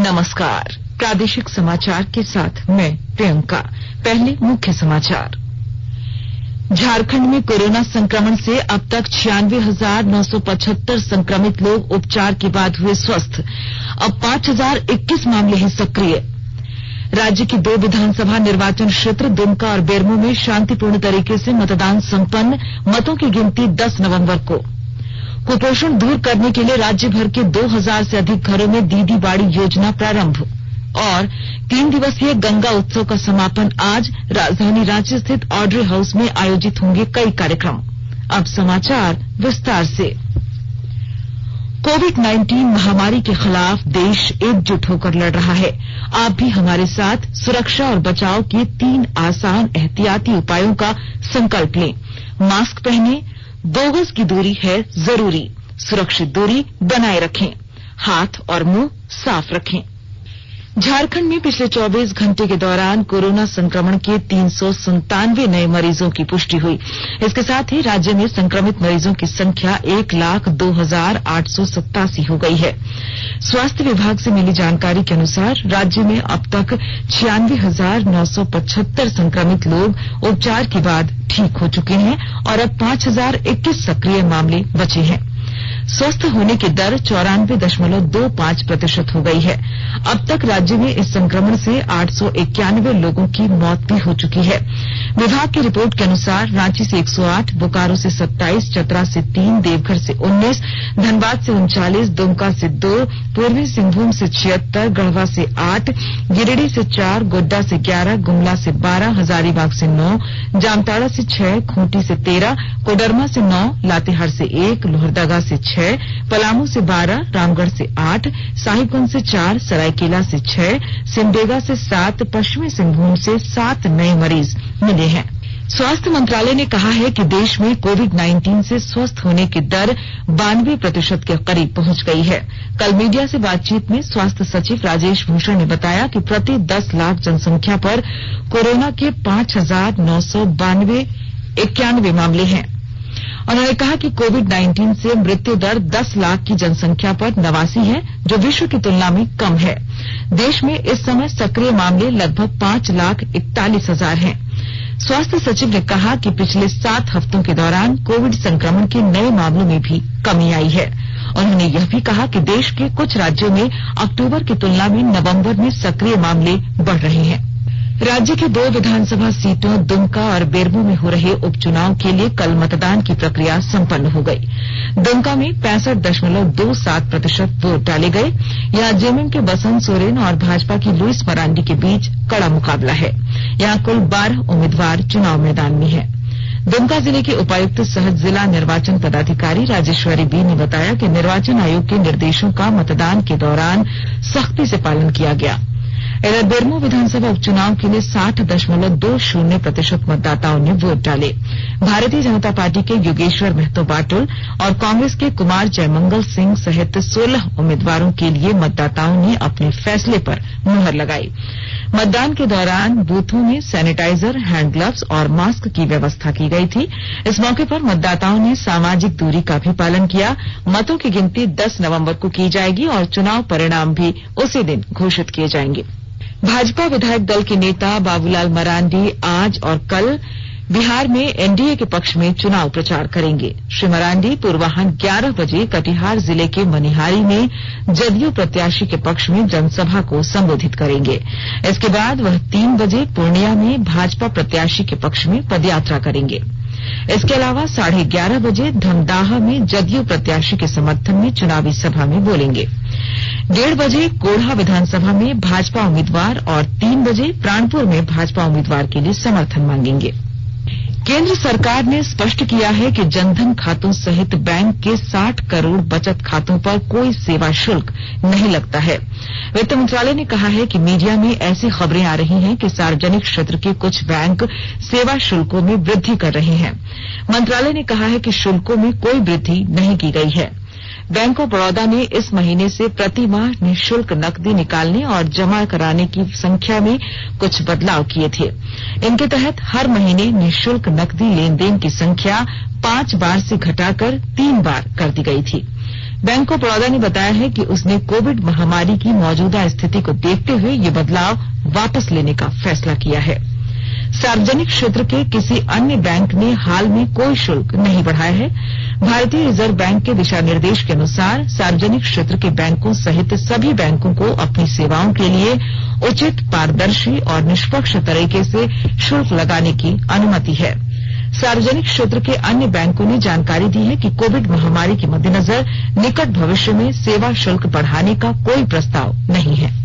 नमस्कार। प्रादेशिक समाचार के साथ मैं प्रियंका। पहले मुख्य समाचार। झारखंड में कोरोना संक्रमण से अब तक 96,975 संक्रमित लोग उपचार के बाद हुए स्वस्थ। अब 5,021 मामले हैं सक्रिय। राज्य की 2 विधानसभा निर्वाचन क्षेत्र दुमका और बेरमो में शांतिपूर्ण तरीके से मतदान संपन्न। मतों की गिनती 10 नवंबर को। कुपोषण दूर करने के लिए राज्य भर के 2000 से अधिक घरों में दीदी बाड़ी योजना प्रारंभ। और 3 दिवसीय गंगा उत्सव का समापन आज राजधानी रांची स्थित ऑड्रे हाउस में आयोजित होंगे कई कार्यक्रम। अब समाचार विस्तार से। कोविड-19 महामारी के खिलाफ देश एकजुट होकर लड़ रहा है। आप भी हमारे साथ सुरक्षा और बचाव के 3 आसान एहतियाती उपायों का संकल्प लें। मास्क पहनें, 2 गज की दूरी है जरूरी, सुरक्षित दूरी बनाए रखें, हाथ और मुंह साफ रखें। झारखंड में पिछले 24 घंटे के दौरान कोरोना संक्रमण के 397 नए मरीजों की पुष्टि हुई। इसके साथ ही राज्य में संक्रमित मरीजों की संख्या 1,02,887 हो गई है। स्वास्थ्य विभाग से मिली जानकारी के अनुसार राज्य में अब तक 96,975 संक्रमित लोग उपचार के बाद ठीक हो चुके हैं और अब 5,021 सक्रिय मामले बचे हैं। स्वस्थ होने की दर 94.25% हो गई है। अब तक राज्य में इस संक्रमण से 891 लोगों की मौत भी हो चुकी है। विभाग की रिपोर्ट के अनुसार रांची से 108, बोकारो से 27, चतरा से 3, देवघर से 19, धनबाद से 39, दुमका से 2, पूर्वी सिंहभूम से 76, गढ़वा से 8, गिरिडीह से 4, गोड्डा से 11, गुमला से 12, हजारीबाग से 9, जामताड़ा से 6, खूंटी से 13, कोडरमा से 9, लातेहार से 1, लोहरदगा से 6, पलामू से 12, रामगढ़ से 8, साहिबगंज से 4, सरायकेला से 6, सिमडेगा से 7, पश्चिमी सिंहभूम से 7 नए मरीज मिले हैं। स्वास्थ्य मंत्रालय ने कहा है कि देश में कोविड-19 से स्वस्थ होने की दर 92% के करीब पहुंच गई है। कल मीडिया से बातचीत में स्वास्थ्य सचिव राजेश भूषण ने बताया कि प्रति 10 लाख जनसंख्या पर कोरोना के 5,992 मामले हैं। उन्होंने कहा कि कोविड-19 से मृत्यु दर 10 लाख की जनसंख्या पर 89 है, जो विश्व की तुलना में कम है। देश में इस समय सक्रिय मामले लगभग 5,41,000 हैं। स्वास्थ्य सचिव ने कहा कि पिछले 7 हफ्तों के दौरान कोविड संक्रमण के नए मामलों में भी कमी आई है। उन्होंने यह भी कहा कि देश के कुछ राज्यों में अक्टूबर की तुलना में नवंबर में सक्रिय मामले बढ़ रहे हैं। राज्य की 2 विधानसभा सीटों दुमका और बेरमो में हो रहे उपचुनाव के लिए कल मतदान की प्रक्रिया संपन्न हो गई। दुमका में 65.27% वोट डाले गए। यहां जेएमएम के बसंत सोरेन और भाजपा की लुइस मरांडी के बीच कड़ा मुकाबला है। यहां कुल 12 उम्मीदवार चुनाव मैदान में हैं। दुमका जिले के उपायुक्त सह जिला निर्वाचन पदाधिकारी राजेश्वरी बी ने बताया कि निर्वाचन आयोग के निर्देशों का मतदान के दौरान सख्ती से पालन किया गया। इधर बेरमो विधानसभा उपचुनाव के लिए 60.20% मतदाताओं ने वोट डाले। भारतीय जनता पार्टी के योगेश्वर महतो बाटुल और कांग्रेस के कुमार जयमंगल सिंह सहित 16 उम्मीदवारों के लिए मतदाताओं ने अपने फैसले पर मुहर लगाई। मतदान के दौरान बूथों में सैनिटाइजर, हैंड ग्लव्स और मास्क की व्यवस्था की गई थी। इस मौके पर मतदाताओं ने सामाजिक दूरी का भी पालन किया। मतों की गिनती 10 नवंबर को की जाएगी और चुनाव परिणाम भी उसी दिन घोषित किए जाएंगे। भाजपा विधायक दल के नेता बाबूलाल मरांडी आज और कल बिहार में एनडीए के पक्ष में चुनाव प्रचार करेंगे। श्री मरांडी पूर्वाह्न 11 बजे कटिहार जिले के मनिहारी में जदयू प्रत्याशी के पक्ष में जनसभा को संबोधित करेंगे। इसके बाद वह 3 बजे पूर्णिया में भाजपा प्रत्याशी के पक्ष में पदयात्रा करेंगे। इसके अलावा 11:30 बजे धमदाहा में जदयू प्रत्याशी के समर्थन में चुनावी सभा में बोलेंगे। 1:30 बजे कोढ़ा विधानसभा में भाजपा उम्मीदवार और 3 बजे प्राणपुर में भाजपा उम्मीदवार के लिए समर्थन मांगेंगे। केंद्र सरकार ने स्पष्ट किया है कि जनधन खातों सहित बैंक के 60 करोड़ बचत खातों पर कोई सेवा शुल्क नहीं लगता है। वित्त मंत्रालय ने कहा है कि मीडिया में ऐसी खबरें आ रही हैं कि सार्वजनिक क्षेत्र के कुछ बैंक सेवा शुल्कों में वृद्धि कर रहे हैं। मंत्रालय ने कहा है कि शुल्कों में कोई वृद्धि नहीं की गई है। बैंक ऑफ बड़ौदा ने इस महीने से प्रति माह निःशुल्क नकदी निकालने और जमा कराने की संख्या में कुछ बदलाव किए थे। इनके तहत हर महीने निःशुल्क नकदी लेन देन की संख्या 5 बार से घटाकर 3 बार कर दी गई थी। बैंक ऑफ बड़ौदा ने बताया है कि उसने कोविड महामारी की मौजूदा स्थिति को देखते हुए ये बदलाव वापस लेने का फैसला किया है। सार्वजनिक क्षेत्र के किसी अन्य बैंक ने हाल में कोई शुल्क नहीं बढ़ाया है। भारतीय रिजर्व बैंक के दिशा निर्देश के अनुसार सार्वजनिक क्षेत्र के बैंकों सहित सभी बैंकों को अपनी सेवाओं के लिए उचित, पारदर्शी और निष्पक्ष तरीके से शुल्क लगाने की अनुमति है। सार्वजनिक क्षेत्र के अन्य बैंकों ने जानकारी दी है कि कोविड महामारी के मद्देनजर निकट भविष्य में सेवा शुल्क बढ़ाने का कोई प्रस्ताव नहीं है।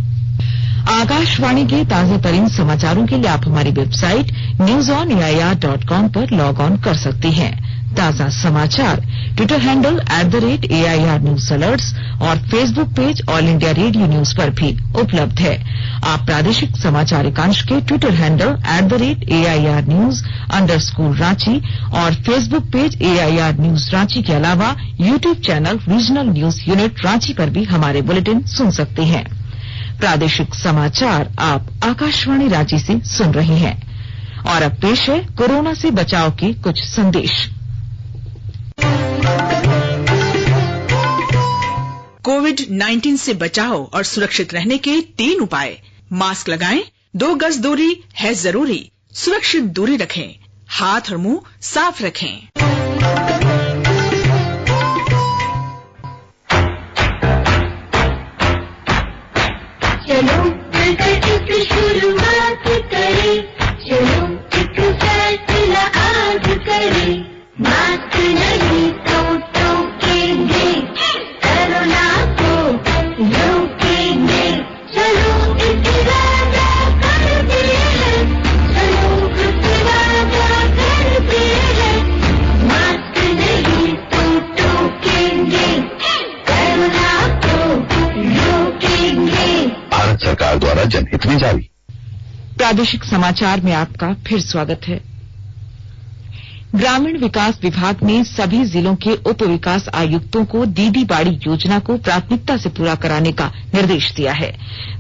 आकाशवाणी के ताजा तरीन समाचारों के लिए आप हमारी वेबसाइट newsonair.com पर लॉग ऑन कर सकते हैं। ताजा समाचार Twitter handle @AIR News Alerts और Facebook page all India radio news पर भी उपलब्ध है। आप प्रादेशिक समाचार एकांश के ट्विटर हैंडल @AIR News_Ranchi और Facebook page AIR News Ranchi के अलावा YouTube channel regional news unit Ranchi पर भी हमारे बुलेटिन सुन सकते हैं। प्रादेशिक समाचार आप आकाशवाणी रांची से सुन रहे हैं। और अब पेश है कोरोना से बचाव के कुछ संदेश। कोविड-19 से बचाव और सुरक्षित रहने के 3 उपाय। मास्क लगाएं, 2 गज दूरी है जरूरी, सुरक्षित दूरी रखें, हाथ और मुंह साफ रखें। चलो मिलकर एक शुरुआत करें, चलो एक फैसला आज करें, मास्क नहीं तो टोकेंगे, कोरोना को रोकेंगे, चलो एक वादा करते हैं, चलो एक वादा करते हैं, मास्क नहीं तो टोकेंगे, कोरोना को रोकेंगे। भारत सरकार द्वारा जनहित में जारी। प्रादेशिक समाचार में आपका फिर स्वागत है। ग्रामीण विकास विभाग ने सभी जिलों के उप विकास आयुक्तों को दीदी बाड़ी योजना को प्राथमिकता से पूरा कराने का निर्देश दिया है।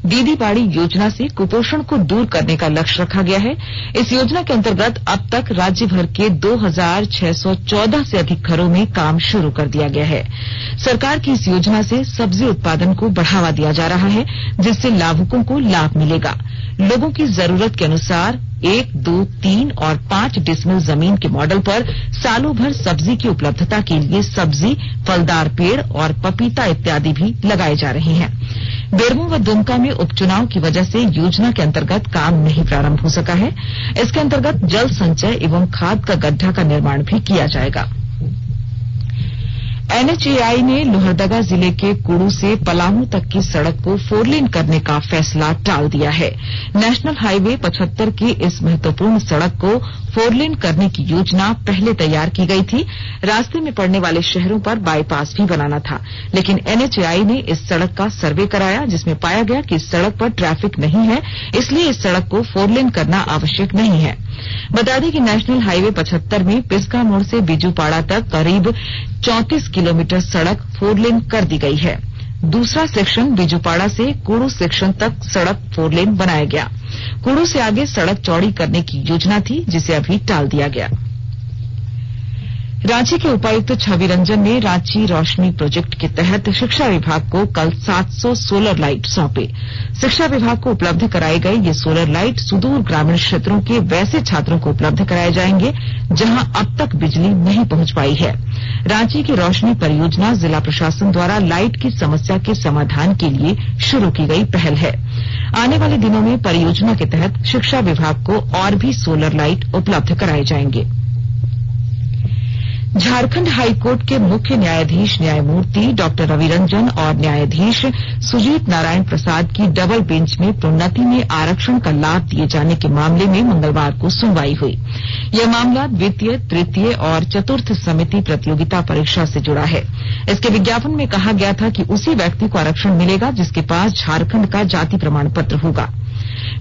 दीदी बाड़ी योजना से कुपोषण को दूर करने का लक्ष्य रखा गया है। इस योजना के अंतर्गत अब तक राज्य भर के 2614 से अधिक घरों में काम शुरू कर दिया गया है। सरकार की इस योजना से सब्जी उत्पादन को बढ़ावा दिया जा रहा है, जिससे लाभुकों को लाभ मिलेगा। लोगों की जरूरत के अनुसार 1, 2, 3 और 5 डिसमिल जमीन के मॉडल पर सालों भर सब्जी की उपलब्धता के लिए सब्जी, फलदार पेड़ और पपीता इत्यादि भी लगाए जा रहे हैं। बेरमो व दुमका में उपचुनाव की वजह से योजना के अंतर्गत काम नहीं प्रारंभ हो सका है। इसके अंतर्गत जल संचय एवं खाद का गड्ढा का निर्माण भी किया जाएगा। NHAI ने लोहरदगा जिले के कुड़ू से पलामू तक की सड़क को 4 लेन करने का फैसला टाल दिया है। नेशनल हाईवे 75 की इस महत्वपूर्ण सड़क को 4 लेन करने की योजना पहले तैयार की गई थी। रास्ते में पड़ने वाले शहरों पर बाईपास भी बनाना था, लेकिन NHAI ने इस सड़क का सर्वे कराया, जिसमें पाया गया कि इस सड़क पर ट्रैफिक नहीं है, इसलिए इस सड़क को 4 लेन करना आवश्यक नहीं है। बता दें कि नेशनल हाईवे 75 में पिस्का मोड़ से बीजूपाड़ा तक करीब 34 किलोमीटर सड़क 4 लेन कर दी गई है। दूसरा सेक्शन बीजूपाड़ा से कुड़ू सेक्शन तक सड़क 4 लेन बनाया गया। कुड़ू से आगे सड़क चौड़ी करने की योजना थी, जिसे अभी टाल दिया गया। रांची के उपायुक्त छवि रंजन ने रांची रोशनी प्रोजेक्ट के तहत शिक्षा विभाग को कल 700 सोलर लाइट सौंपे। शिक्षा विभाग को उपलब्ध कराए गए ये सोलर लाइट सुदूर ग्रामीण क्षेत्रों के वैसे छात्रों को उपलब्ध कराए जाएंगे जहां अब तक बिजली नहीं पहुंच पाई है। रांची की रोशनी परियोजना जिला प्रशासन द्वारा लाइट की समस्या के समाधान के लिए शुरू की गई पहल है। आने वाले दिनों में परियोजना के तहत शिक्षा विभाग को और भी सोलर लाइट उपलब्ध कराए जाएंगे। झारखंड हाईकोर्ट के मुख्य न्यायाधीश न्यायमूर्ति डॉक्टर रवि रंजन और न्यायाधीश सुजीत नारायण प्रसाद की डबल बेंच में प्रोन्नति में आरक्षण का लाभ दिए जाने के मामले में मंगलवार को सुनवाई हुई। यह मामला द्वितीय, तृतीय और चतुर्थ समिति प्रतियोगिता परीक्षा से जुड़ा है। इसके विज्ञापन में कहा गया था कि उसी व्यक्ति को आरक्षण मिलेगा जिसके पास झारखंड का जाति प्रमाण पत्र होगा।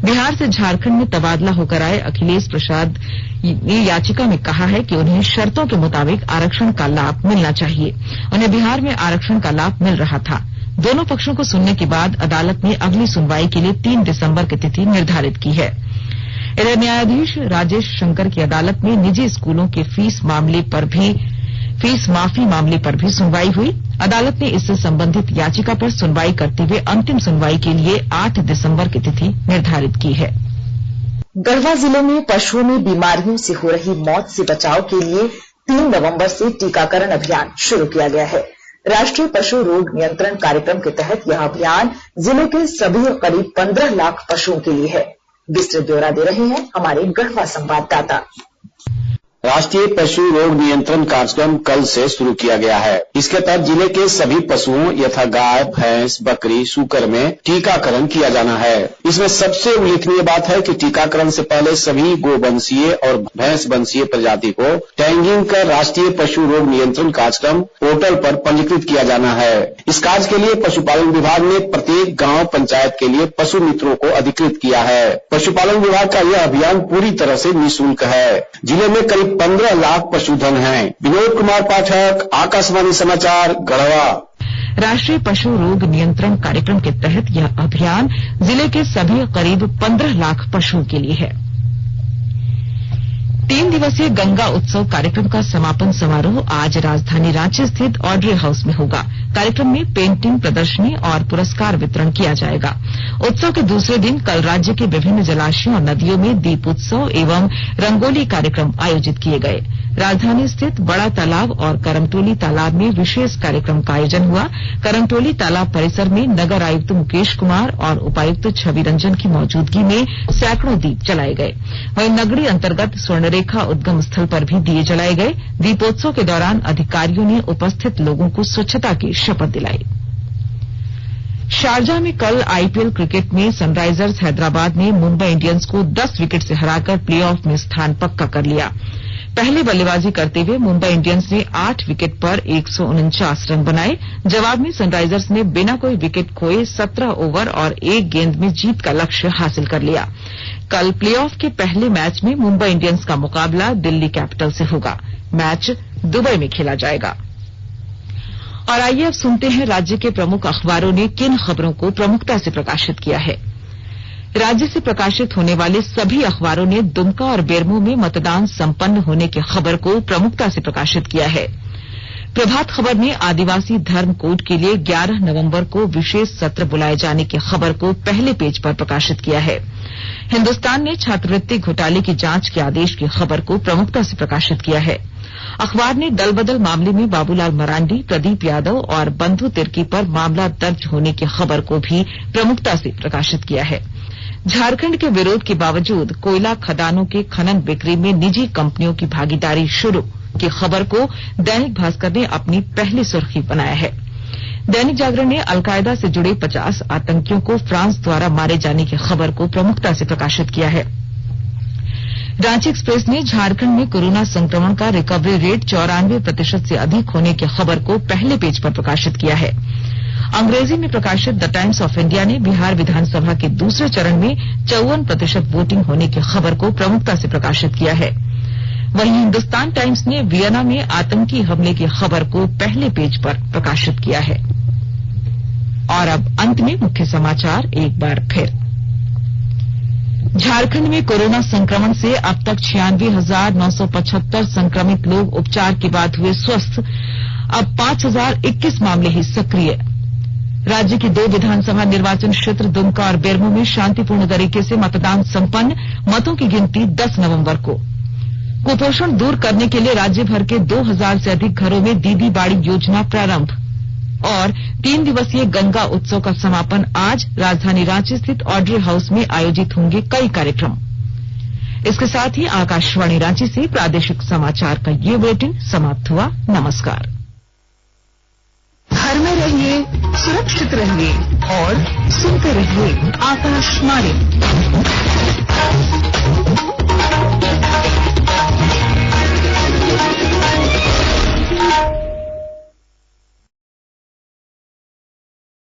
बिहार से झारखंड में तबादला होकर आए अखिलेश प्रसाद ने याचिका में कहा है कि उन्हें शर्तों के मुताबिक आरक्षण का लाभ मिलना चाहिए। उन्हें बिहार में आरक्षण का लाभ मिल रहा था। दोनों पक्षों को सुनने के बाद अदालत ने अगली सुनवाई के लिए 3 दिसंबर की तिथि निर्धारित की है। इधर न्यायाधीश राजेश शंकर की अदालत में निजी स्कूलों के फीस माफी मामले पर भी सुनवाई हुई। अदालत ने इससे संबंधित याचिका पर सुनवाई करते हुए अंतिम सुनवाई के लिए 8 दिसंबर की तिथि निर्धारित की है। गढ़वा जिले में पशुओं में बीमारियों से हो रही मौत से बचाव के लिए 3 नवंबर से टीकाकरण अभियान शुरू किया गया है। राष्ट्रीय पशु रोग नियंत्रण कार्यक्रम के तहत यह अभियान जिले के सभी करीब 15 लाख पशुओं के लिए है। विस्तृत ब्यौरा दे रहे हैं हमारे गढ़वा संवाददाता। राष्ट्रीय पशु रोग नियंत्रण कार्यक्रम कल से शुरू किया गया है। इसके तहत जिले के सभी पशुओं यथा गाय, भैंस, बकरी, सूकर में टीकाकरण किया जाना है। इसमें सबसे उल्लेखनीय बात है कि टीकाकरण से पहले सभी गोवंशीय और भैंस वंशीय प्रजाति को टैगिंग कर राष्ट्रीय पशु रोग नियंत्रण कार्यक्रम पोर्टल पर पंजीकृत किया जाना है। इस कार्य के लिए पशुपालन विभाग ने प्रत्येक गांव पंचायत के लिए पशु मित्रों को अधिकृत किया है। पशुपालन विभाग का यह अभियान पूरी तरह से निःशुल्क है। जिले में करीब 15 लाख पशुधन हैं। विनोद कुमार पाठक, आकाशवाणी समाचार, गढ़वा। राष्ट्रीय पशु रोग नियंत्रण कार्यक्रम के तहत यह अभियान जिले के सभी करीब 15 लाख पशुओं के लिए है। 3 दिवसीय गंगा उत्सव कार्यक्रम का समापन समारोह आज राजधानी रांची स्थित ऑड्रे हाउस में होगा। कार्यक्रम में पेंटिंग प्रदर्शनी और पुरस्कार वितरण किया जाएगा। उत्सव के दूसरे दिन कल राज्य के विभिन्न जलाशयों और नदियों में दीप उत्सव एवं रंगोली कार्यक्रम आयोजित किए गए। राजधानी स्थित बड़ा तालाब और करमटोली तालाब में विशेष कार्यक्रम का आयोजन हुआ। करमटोली तालाब परिसर में नगर आयुक्त मुकेश कुमार और उपायुक्त छवि रंजन की मौजूदगी में सैकड़ों दीप जलाए गए। वहीं नगरी अंतर्गत स्वर्णरेखा उद्गम स्थल पर भी दिए जलाए गए। दीपोत्सव के दौरान अधिकारियों ने उपस्थित लोगों को स्वच्छता की शपथ दिलाई। शारजाह में कल आईपीएल क्रिकेट में सनराइजर्स हैदराबाद ने मुंबई इंडियंस को 10 विकेट से हराकर प्लेऑफ में स्थान पक्का कर लिया। पहले बल्लेबाजी करते हुए मुंबई इंडियंस ने 8 विकेट पर 149 रन बनाए। जवाब में सनराइजर्स ने बिना कोई विकेट खोए 17 ओवर और 1 गेंद में जीत का लक्ष्य हासिल कर लिया। कल प्लेऑफ के पहले मैच में मुंबई इंडियंस का मुकाबला दिल्ली कैपिटल से होगा। मैच दुबई में खेला जाएगा। और आइए अब सुनते हैं राज्य के प्रमुख अखबारों ने किन खबरों को प्रमुखता से प्रकाशित किया है। राज्य से प्रकाशित होने वाले सभी अखबारों ने दुमका और बेरमो में मतदान संपन्न होने की खबर को प्रमुखता से प्रकाशित किया है। प्रभात खबर ने आदिवासी धर्म कोड के लिए 11 नवंबर को विशेष सत्र बुलाए जाने की खबर को पहले पेज पर प्रकाशित किया है। हिन्दुस्तान ने छात्रवृत्ति घोटाले की जांच के आदेश की खबर को प्रमुखता से प्रकाशित किया है। अखबार ने दल बदल मामले में बाबूलाल मरांडी, प्रदीप यादव और बंधु तिर्की पर मामला दर्ज होने की खबर को भी प्रमुखता से प्रकाशित किया है। झारखंड के विरोध के बावजूद कोयला खदानों के खनन बिक्री में निजी कंपनियों की भागीदारी शुरू की खबर को दैनिक भास्कर ने अपनी पहली सुर्खी बनाया है। दैनिक जागरण ने अलकायदा से जुड़े 50 आतंकियों को फ्रांस द्वारा मारे जाने की खबर को प्रमुखता से प्रकाशित किया है। रांची एक्सप्रेस ने झारखंड में कोरोना संक्रमण का रिकवरी रेट 94% से अधिक होने की खबर को पहले पेज पर प्रकाशित किया है। अंग्रेजी में प्रकाशित द टाइम्स ऑफ इंडिया ने बिहार विधानसभा के दूसरे चरण में 54% वोटिंग होने की खबर को प्रमुखता से प्रकाशित किया है। वहीं हिन्दुस्तान टाइम्स ने वियना में आतंकी हमले की खबर को पहले पेज पर प्रकाशित किया है। और अब अंत में मुख्य समाचार एक बार फिर। झारखंड में कोरोना संक्रमण से अब तक 96,975 संक्रमित लोग उपचार के बाद हुए स्वस्थ। अब 5,021 मामले ही सक्रिय। राज्य के 2 विधानसभा निर्वाचन क्षेत्र दुमका और बेरमो में शांतिपूर्ण तरीके से मतदान संपन्न। मतों की गिनती 10 नवंबर को। कुपोषण दूर करने के लिए राज्य भर के 2000 से अधिक घरों में दीदी बाड़ी योजना प्रारंभ। और 3 दिवसीय गंगा उत्सव का समापन आज राजधानी रांची स्थित ऑड्रे हाउस में आयोजित होंगे कई कार्यक्रम। इसके साथ ही आकाशवाणी रांची से प्रादेशिक समाचार का ये बुलेटिन समाप्त हुआ। नमस्कार। घर में रहिए, सुरक्षित रहिए और सुनते रहिए आकाशवाणी।